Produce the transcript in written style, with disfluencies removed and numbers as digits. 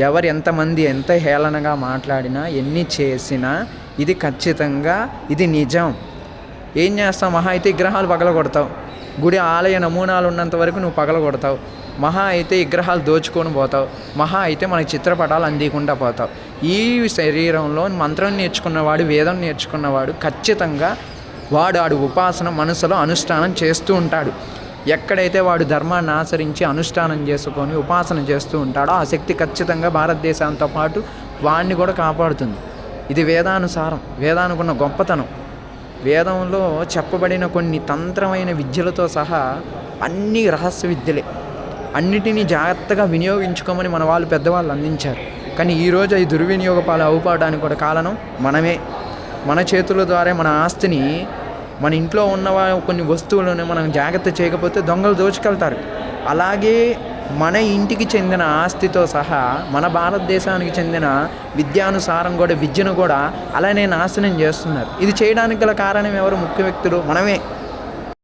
ఎవరు ఎంతమంది ఎంత హేళనగా మాట్లాడినా ఎన్ని చేసినా ఇది ఖచ్చితంగా ఇది నిజం. ఏం చేస్తావు? మహా అయితే విగ్రహాలు పగలగొడతావు, గుడి ఆలయ నమూనాలు ఉన్నంత వరకు నువ్వు పగలగొడతావు, మహా అయితే విగ్రహాలు దోచుకొని పోతావు, మహా అయితే మనకి చిత్రపటాలు అందికుండా పోతావు. ఈ శరీరంలో మంత్రం నేర్చుకున్నవాడు, వేదం నేర్చుకున్నవాడు ఖచ్చితంగా వాడు ఉపాసన మనసులో అనుష్ఠానం చేస్తూ ఉంటాడు. ఎక్కడైతే వాడు ధర్మాన్ని ఆచరించి అనుష్ఠానం చేసుకొని ఉపాసన చేస్తూ ఉంటాడో ఆ శక్తి ఖచ్చితంగా భారతదేశంతో పాటు వాడిని కూడా కాపాడుతుంది. ఇది వేదానుసారం, వేదానుకున్న గొప్పతనం. వేదంలో చెప్పబడిన కొన్ని తంత్రమైన విద్యలతో సహా అన్ని రహస్య విద్యలే. అన్నిటినీ జాగ్రత్తగా వినియోగించుకోమని మన వాళ్ళు పెద్దవాళ్ళు అందించారు. కానీ ఈరోజు ఈ దుర్వినియోగ పాలు అవుపడడానికి కూడా కారణం మనమే. మన చేతుల ద్వారా మన ఆస్తిని, మన ఇంట్లో ఉన్న కొన్ని వస్తువులను మనం జాగ్రత్త చేయకపోతే దొంగలు దోచుకెళ్తారు. అలాగే మన ఇంటికి చెందిన ఆస్తితో సహా మన భారతదేశానికి చెందిన విద్యానుసారం కూడా విద్యను కూడా అలానే నాశనం చేస్తున్నారు. ఇది చేయడానికి గల కారణం ఎవరు? ముఖ్య వ్యక్తులు మనమే.